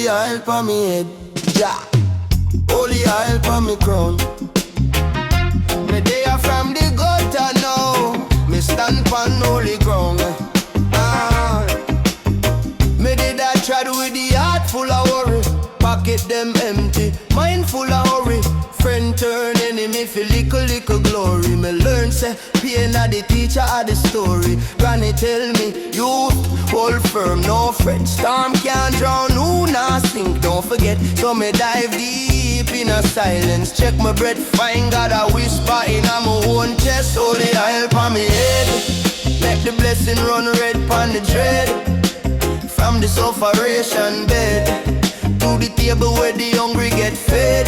Holy oil pa me head, yeah. Holy oil pa me crown. Me there from the gutter now. Me stand pon holy ground. Me did I trod with the heart full of worry. Pocket them empty, mind full of hurry. Friend turn enemy for little glory. Me learn say pain a the teacher of the story. Granny tell me, youth, hold firm, no fret. Storm can't drown, who not sink, don't forget. So me dive deep in a silence. Check my breath, find God a whisper in my own chest. Holy oil pa me head, make the blessing run red pon the dread. From the sufferation bed to the table where the hungry get fed.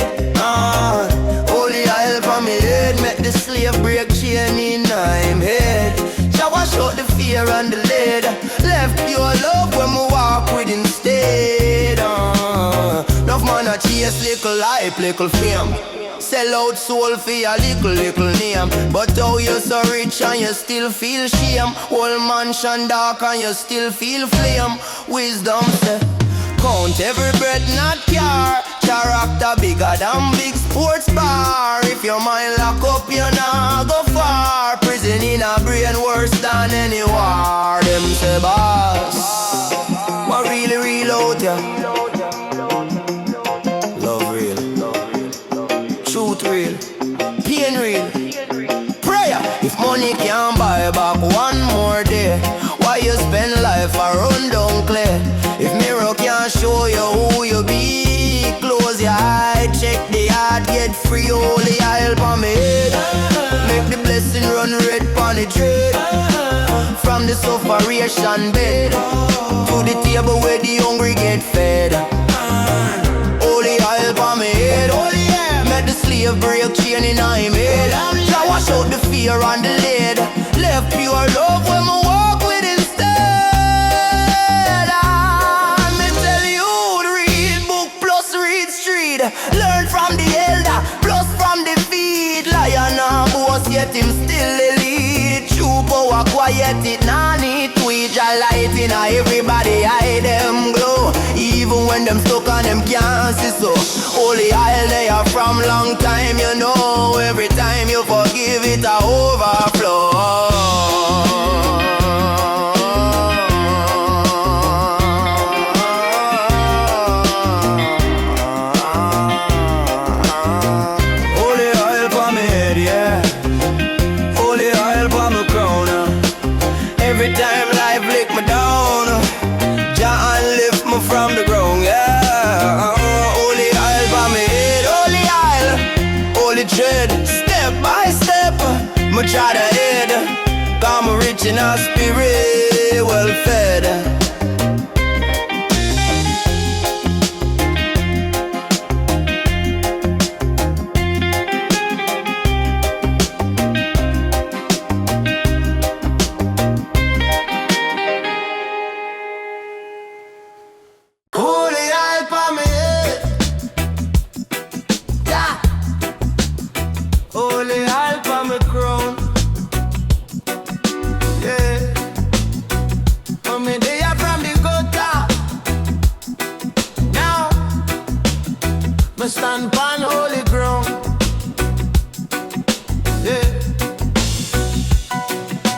Holy oil for me head, make the slave break chain in him head. Shall wash out the fear and the lead. Left pure love when we walk with instead. Enough man a chase little hype, little fame. Sell out soul for your little name. But how you so rich and you still feel shame. Whole mansion dark and you still feel flame. Wisdom say, count every breath, not car. Character bigger than big sports bar. If your mind lock up, you nah go far. Prison in a brain worse than any war. Them say boss, what really real out ya? Love real, truth real, pain real, prayer. If money can't buy back one more day, why you spend life a run down clear? If mirror can't show you who you be, close your eye, check the heart, get free. Holy oil pa me head, make the blessing run red pon the dread. From the sufferation bed to the table where the hungry get fed. Holy oil pa me head, make the slave break chain in him head. Now wash out the fear and the lead. Left pure love when we walk with instead. Me tell you to read book plus read street. Learn from the elder plus from the feed. Lion and boss yet him still elite. True power quiet it nah need tweet. A light in everybody eye them glow. Even when them stuck on them can't see so. Holy oil they are from long time, you know. Every time you forgive it a overflow. Holy oil for me head, yeah. Holy oil for my crown. Every time life lick me down, Jah lift me from the ground, yeah. Holy oil for me head, holy oil, holy tread. Step by step, me try to head. Come rich in our spirit, well fed. Holy oil for me head, yeah. Holy oil for me crown, yeah. For me they are from the gutter. Now me stand upon holy ground, yeah.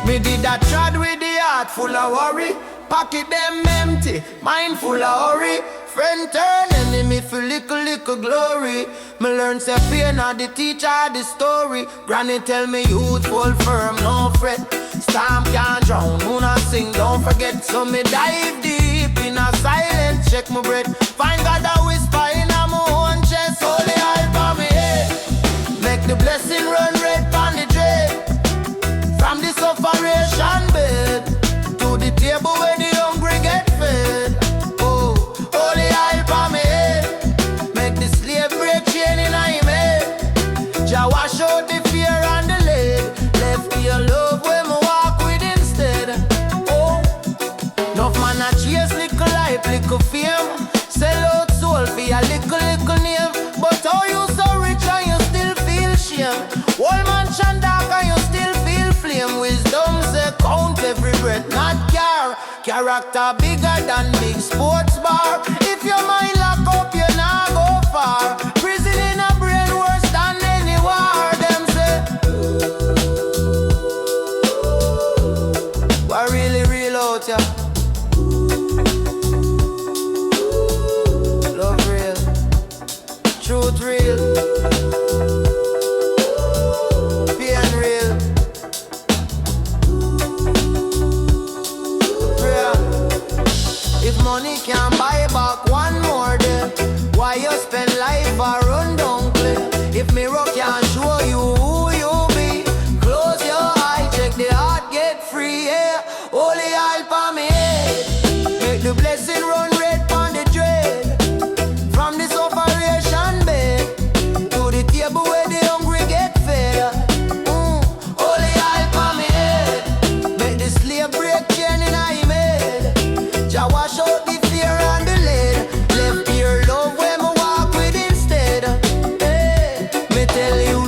Me did that trod with the heart full of worry. Pocket them empty, mind full of hurry. Friend turn enemy for little glory. Me learn say pain a the teacher of the story. Granny tell me youth hold firm, no fret. Storm can't drown, who not sing, don't forget. So me dive deep in a silence, check my breath. Find God a whisper in my own chest. Holy oil for me head, make the blessing run red pon the dread. From the sufferation bed to the table where the hungry get fed. Oh, holy oil for me head, make the slave break chain in him head. Jah wash out the fear and the lead. Left your love when we walk with instead. Oh, enough man a chase little hype, little fame. Sell out soul for your little name. But how you so rich and you still feel shame? Whole mansion dark and you still feel flame. Wisdom say count every breath, not car. Character bigger than big sports bar. If your mind lock out, yeah. Love real, truth real, pain real. Prayer. If money can't buy back one more day, why you spend life a run down play? If mirror can't show you who you be, close your eye, check the heart, get free, yeah. Holy oil for me head, make the blessing run red on the dread. From this operation bed to the table where the hungry get fed. Holy oil for me head, make the slave break chain in I made. Jah wash out the fear and the lead, left your love when me walk with instead. Hey, me tell you,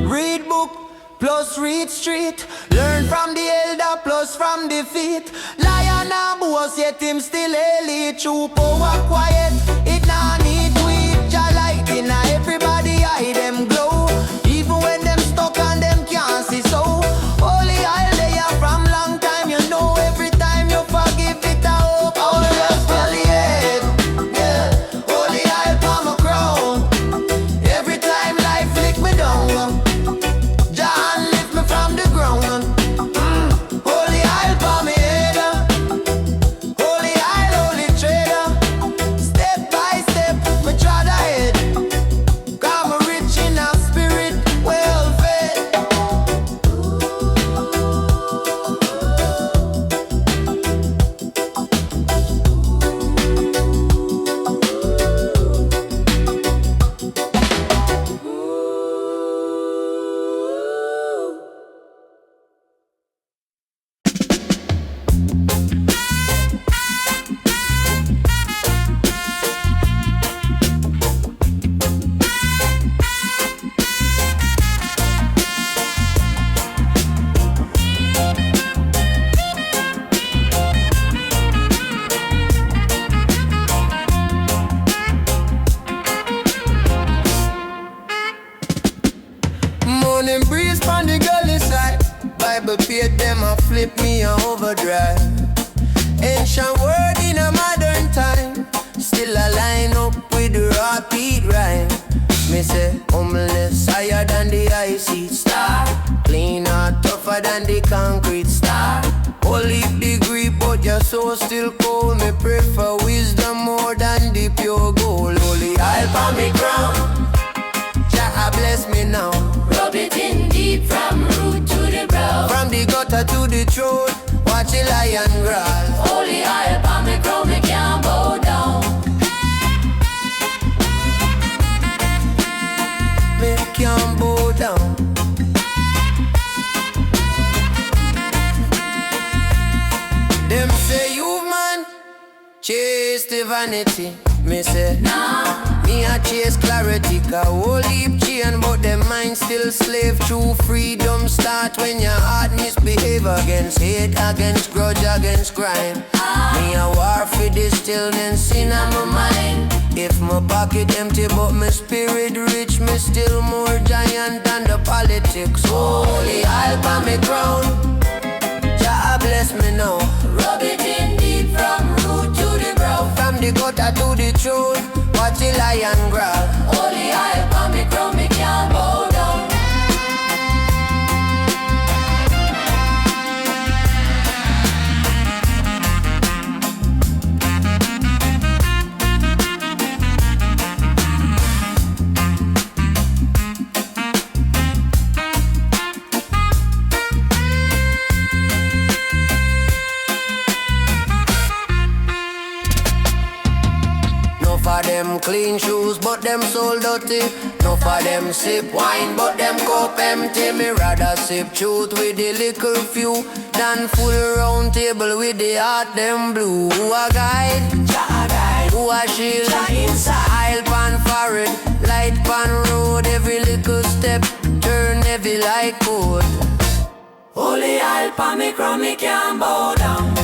read book plus read street, learn from the elder plus from defeat. Lion and boss yet him still elite. True power quiet, it nah need tweet. Jah light in everybody eye them glow, even when them stuck and them can't see. So holy oil they are from long time. You know every time you forgive it a hope. All the rest will the head, yeah. Holy oil for my crown, every time life flick me down. Jah lift me from the ground. Holy oil for me head, holy oil, holy trader. Step by step, me trod ahead. Come rich in our spirit, well fed. Morning breeze from the gully side, Bible page them a flip me a overdrive. Ancient word in a modern time, still a line up with the raw beat rhyme. Me say humbleness higher than the icy star, cleaner, tougher than the concrete star. Holy degree, but your soul still cold. Me pray for wisdom more than the pure gold. Holy oil for me crown, Jah bless me now. Rub it in deep from root to the brow. From the gutter to the throat, watch the lion growl. Holy oil on me crown, me can't bow down. Me can't bow down. Them say you man chase the vanity. Me say Nah, me a chase clarity. Cause whole heap chain but them mind still slave. True freedom start when your heart misbehave. Against hate, against grudge, against crime. Me a war for this stillness sin on my mind. If my pocket empty but my spirit rich, me still more giant than the politics. Holy oil on me crown, Jah bless me now. rub it in deep from root to the brow. From the gutter to the throat, watch the lion growl. Holy oil on me crown, me can't bow down. For them clean shoes, but them soul dirty. No for them sip wine, but them cup empty. Me rather sip truth with the liquor few than full round table with the heart them blue. Who a guide? Who a shield? Aisle pan forehead, light pan road. Every little step turn heavy like cold. Holy oil on me crown, me can't bow down.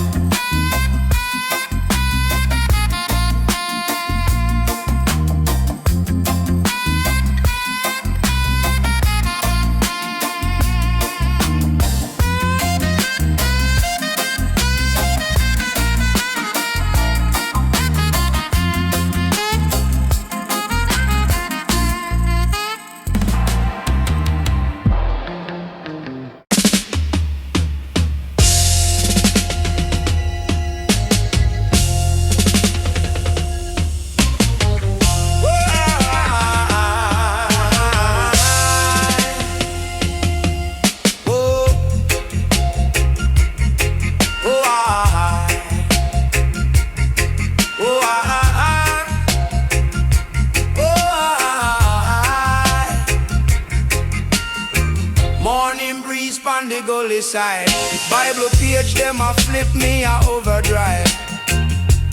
gully side. Bible page them a flip me a overdrive.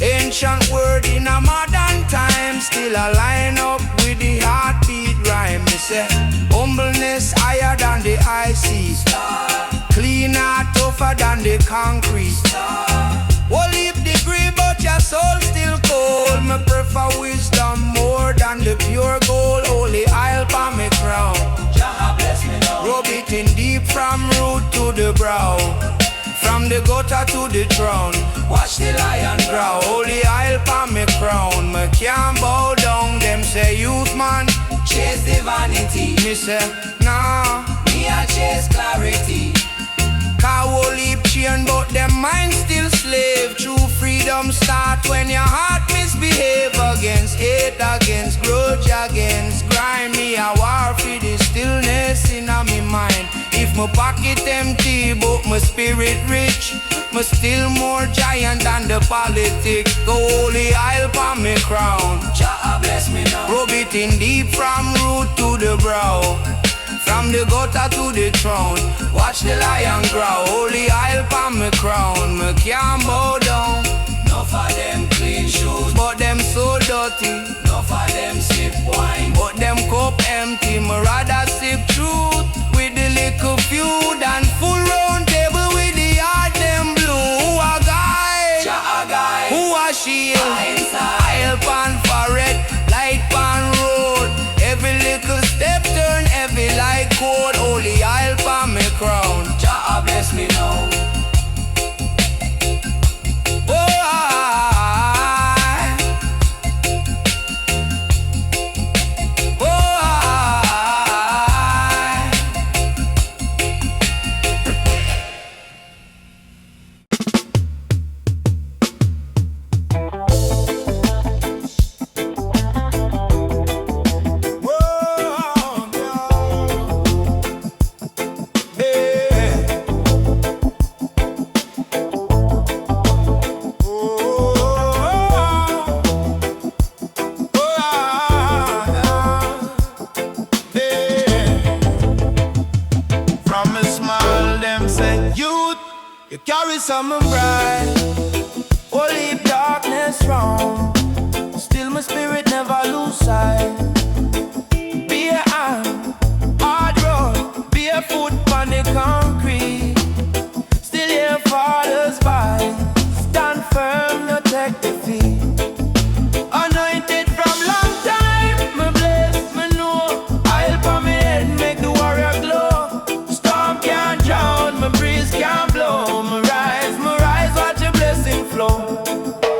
Ancient word in a modern time, still a line up with the heartbeat rhyme. Me say, humbleness higher than the high seas, cleaner, tougher than the concrete. Well, if degree, but your soul still cold. Me prefer wisdom more than the pure gold. Holy oil for me crown, Jah bless me now. Rub it in deep from root to the brow, from the gutter to the throne. Watch the lion growl. Holy oil for me crown. Me can't bow down. Them say youth man chase the vanity. Me say nah, me a chase clarity. Cow leap chain but them mind still slave. True freedom start when your heart misbehave. Against hate, against grudge, against crime. Me a war for the stillness in a me mind. If my pocket empty but my spirit rich, me still more giant than the politics. The holy oil for me crown, Jah bless me now. Rub it in deep from root to the brow, from the gutter to the throne. Watch the lion growl. Holy oil for me crown. Me can't bow down. No for them clean shoes, but them so dirty. No for them sip wine, but them cup empty. Me rather sip truth with the little feud and full round table with the heart them blue. Who a guy? Jah a guy. Who a shield? Oil pan forehead, light pan road. Every little step turn heavy like cold. Holy oil for me crown, Jah bless me now. Carry something bright, oh leave darkness round. Still my spirit never lose sight. Be a hand, hard road, be a foot on the concrete. Still your father's by, stand firm, no take defeat. Anointed from long time, me blessed, me know. Oil for me head make the warrior glow. Storm can't drown, my breeze can't blow.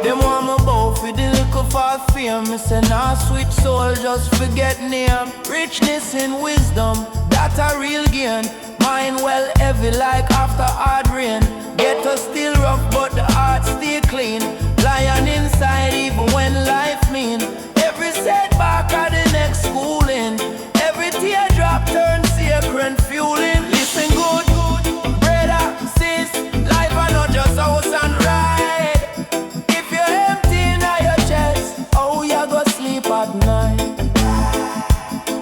Them want me bow for the little for fame. Me say nah sweet soul, just forget name. Richness in wisdom, that a real gain. Mind well heavy like after hard rain. Get us still rough but the heart stay clean. Lion inside even when life mean. Every setback are the next schooling. Every teardrop turns sacred fueling. Listen good, brother, sis, life are not just house and ride. At night,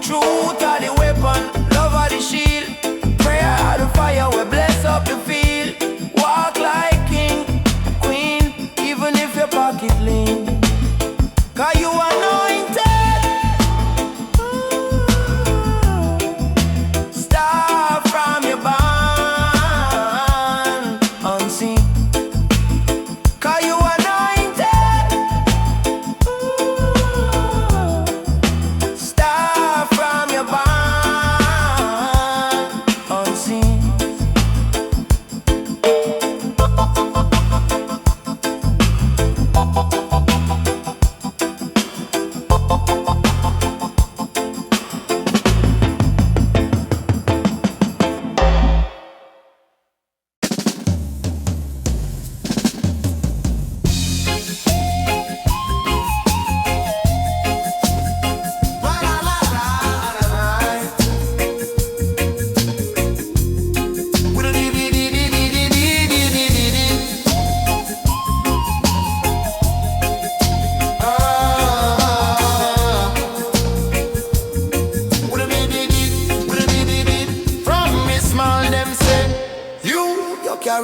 truth are the weapon, love are the shield, prayer are the fire, we bless up the field. Walk like king, queen, even if your pocket lean. Cause you anointed. Star from your band, unseen. Cause you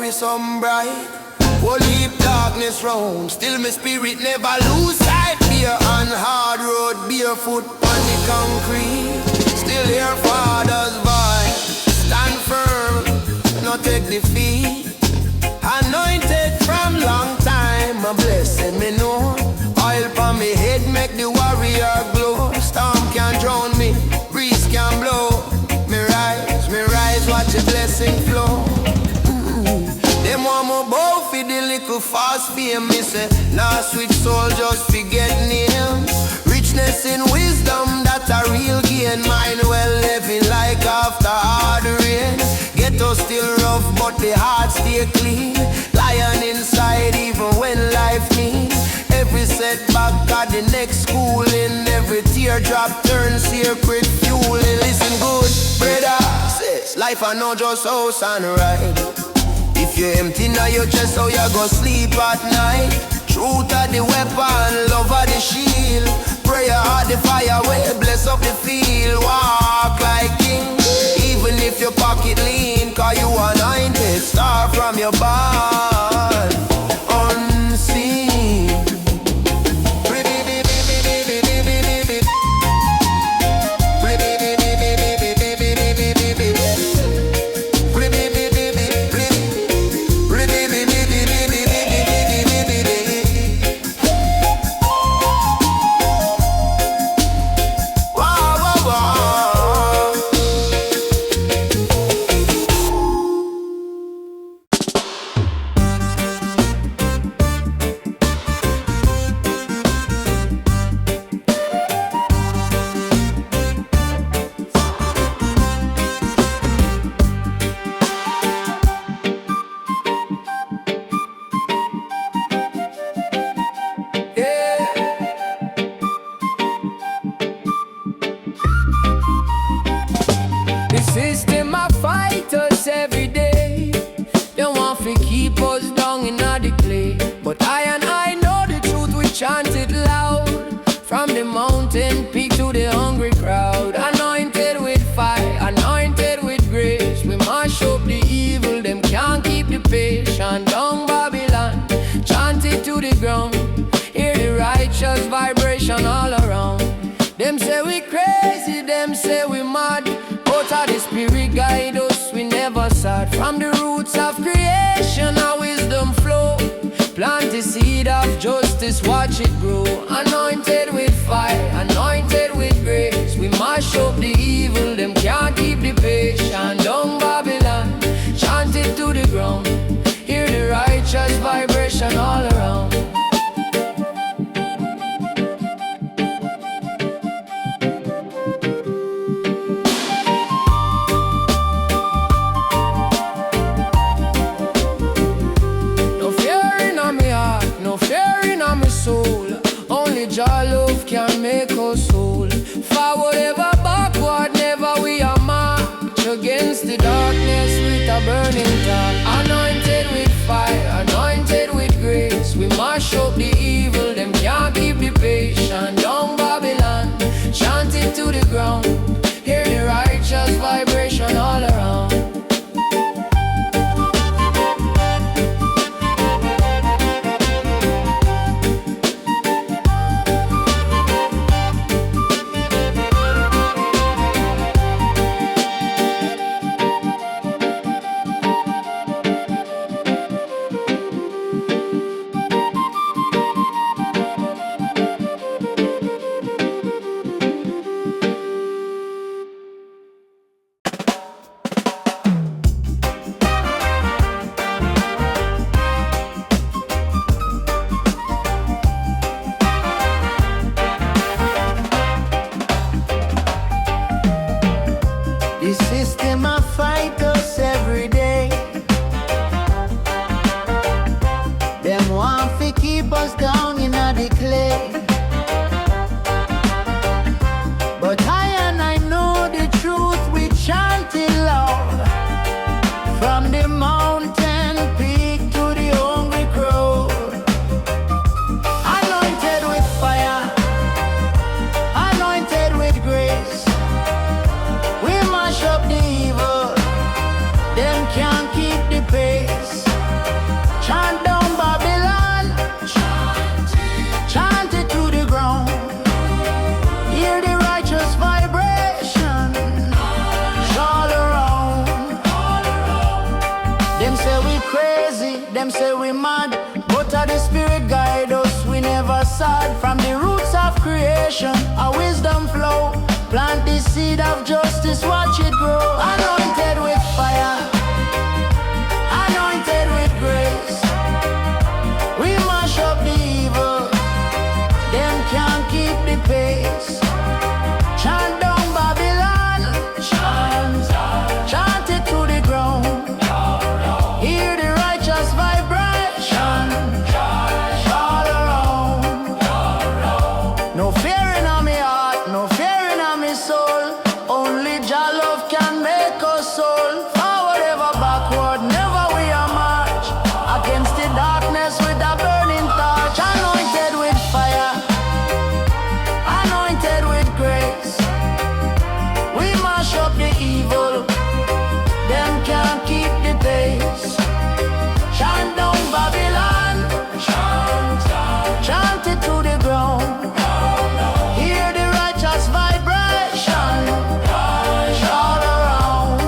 glory some bright. Whole heap darkness round, still my spirit never lose sight. Beer on hard road, barefoot on the concrete. Still hear Father's voice, stand firm, no take defeat. Anointed from long time, a blessing me know. Oil on me head make the warrior glow. Storm can't drown me, breeze can blow. Me rise, watch the blessing flow. Them want me bow for the little fast fame. Me say, nah switch soul, just forget name. Richness in wisdom, that a real gain. Mind well living like after hard rain. Ghetto still rough, but the heart stay clean. Lion inside even when life mean. Every setback got the next schooling. Every teardrop turns sacred fueling. Listen good, brother, says life I know just house and ride. If you're empty now your chest, how you go sleep at night? Truth are the weapon, love are the shield. Prayer are the fire, way bless up the field. Walk like king, even if your pocket lean. Cause you anointed, star from your barn. Unseen. From the roots of creation, our wisdom flow. Plant the seed of justice, watch it grow. Anointed with fire, anointed with grace. We mash up the evil, them can't keep the pace. Shine down Babylon, chant it to the ground. Hear the righteous vibration all around. Jah love can make us whole. Forward ever, backward never, we are marched against the darkness with a burning torch. Anointed with fire, anointed with grace. We mash up the evil, them can't keep the pace. Shine down Babylon, chant it to the ground. Hear the righteous vibration all around. Them can't keep the pace. facade. From the roots of creation, a wisdom flow. Plant the seed of justice, watch it grow. Anointed with fire, anointed with grace. We mash up the evil, them can't keep the pace. Chant down Babylon, chant it to the ground. Hear the righteous vibration all around. No fear in my heart, no fear in my soul. Only Jah love can make us soul. Forward ever, backward, never we are march. Against the darkness with a burning torch. Anointed with fire, anointed with grace. We mash up the evil, them can't keep the pace. Chant down Babylon, chant it to the ground. Hear the righteous vibration all around.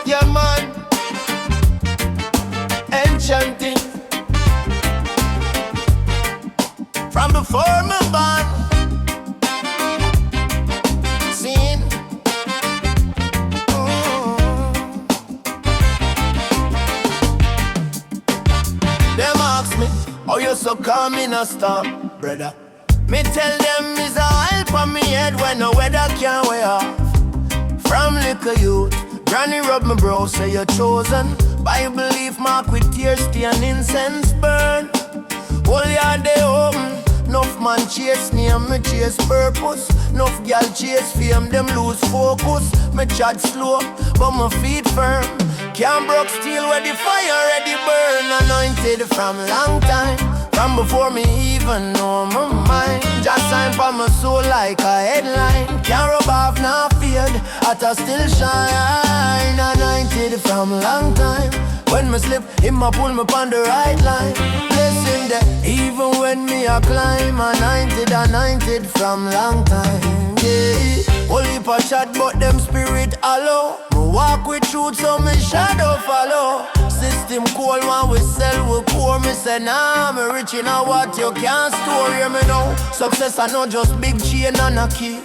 Yeah, man, enchanting. From before me born, seen. Them ask me, how you so calm in a storm, brother? Me tell them is a help on me head when the weather can't wear off. From little youth, granny rub my bro, say you're chosen. Bible leaf mark with tears, tea and incense burn. Whole yard they open. Enough man chase name, me chase purpose. Enough gal chase fame, them lose focus. Me chat slow, but my feet firm. Can't broke steel where the fire ready burn. Anointed from long time, from before me even know my mind. Just sign for my soul like a headline. Can't rub off, not fade, at a still shine. Anointed from long time. When me slip, him a pull me on the right line. Blessing that even when me a climb. Anointed, anointed from long time. Yeah, whole heap a chat but them spirit hollow. Me walk with truth so me shadow follow. System cold one we sell we poor. Me say nah, me rich in a what you can't store. Hear me now, success I know just big chain and a key.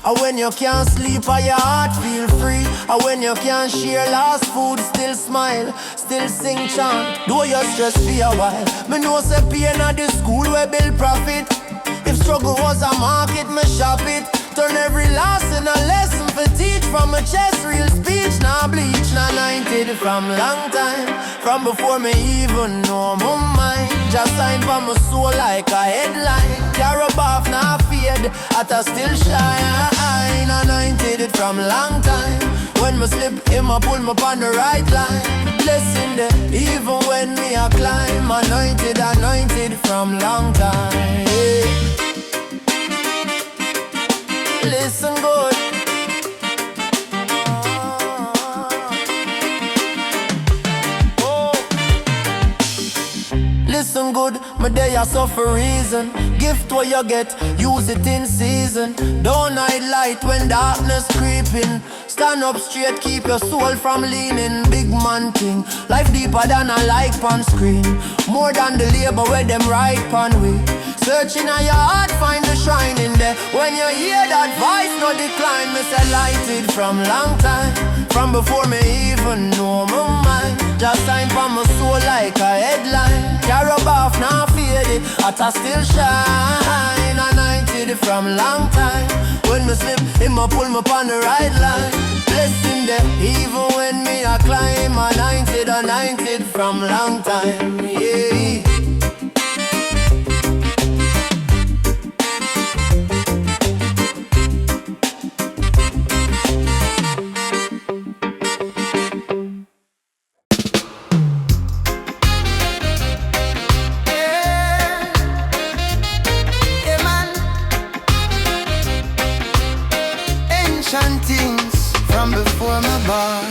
And when you can't sleep or your heart feel free. And when you can't share last food, still smile, still sing chant. Though you stress for a while, me know say pain at the school where build profit. If struggle was a market, me shop it. Turn every loss in a lesson for teach. From a chest, real speech, nah bleach. Nah anointed from long time, from before me even know my mind. Just sign for my soul like a headline. Carry off, nah fade, at a still shine. Anointed from long time. When me slip, him a pull me on the right line. Blessing there, even when me a climb. Anointed, anointed from long time. Yeah. Listen good. Listen good, my day I suffer reason. Gift what you get, use it in season. Don't hide light when darkness creeping. Stand up straight, keep your soul from leaning. Big man thing, life deeper than a like on screen. More than the labor where them right on we. Searching on your heart, find the shrine in there. When you hear that voice, no decline. Me say lighted from long time, from before me even know my mind. Just sign for my soul like a headline. Carry off, now fade it, at a still shine. Anointed from long time. When me slip, him a pull me on the right line. Blessing there, even when me a climb. Anointed, anointed from long time. Yeah. Things from before my born.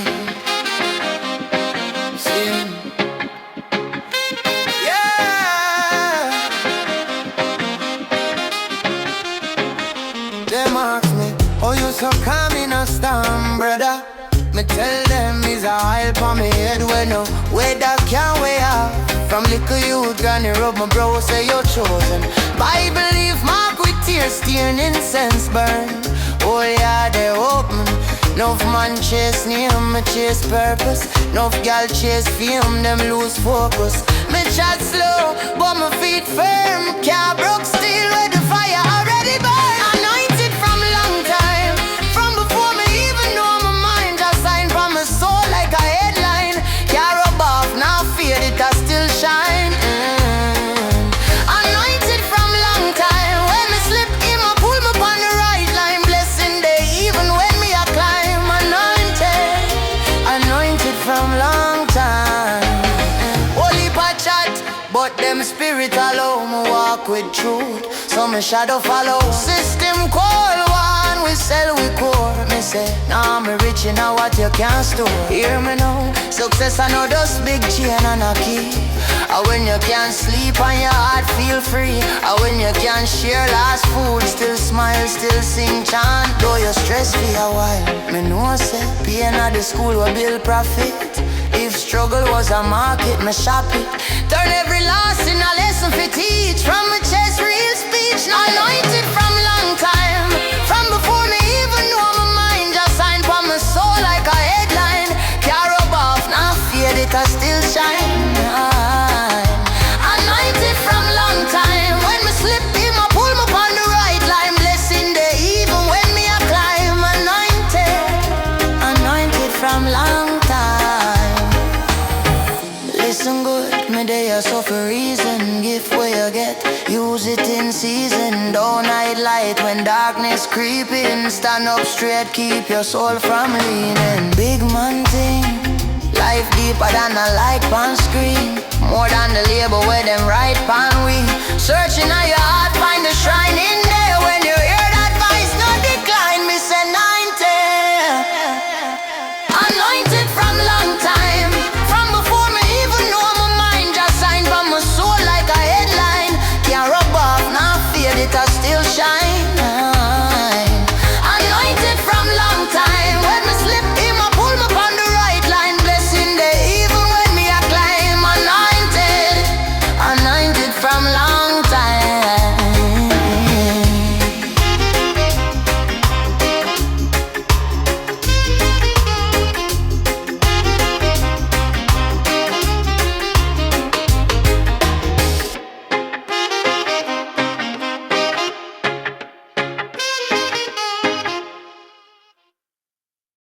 when no weather can wear off. From little youth, granny rub my brow, say you're chosen. Bible leaf mark with tears, stain incense burn. Oh yeah, they open. Enough man chase name, me chase purpose. Enough gal chase fame, them lose focus. Me chat slow, but my feet firm. Can't broke steel where the fire already burn. Anointed from long time, from before me even know my mind. Just sign from my soul like a headline. Can't rub off, now fade it, I still shine. Anointed from long time, when me slip in, I pull me on the right line. Blessing day, even when me a climb. Anointed from long time. Holy chat, but them spirit alone me walk with truth. So me shadow follow. System call one, we sell we core. Me say, nah me rich in what you can't store. Hear me now, success I know just big chain and a key. And when you can't sleep and your heart feel free. And when you can't share last food, still smile, still sing chant. Though you stress for a while, me know say pain at the school will build profit. If struggle was a market, me shop it. Turn every loss in a lesson for teach. From my chest, real speech. Anointed from long time, from before me even know my mind. Just sign for my soul like a headline. Can't rub off, now fade it, I still shine. Anointed from long time, when me slip in, I pull me on the right line. Blessing day, even when me a climb. Anointed from long time. Listen good, me there so for reason. Gift where you get, use it in season. Don't hide light when darkness creeping. Stand up straight, keep your soul from leaning. Big man thing, life deeper than a light on screen. More than the label where them right pan we. Searching on your heart, find the shrine in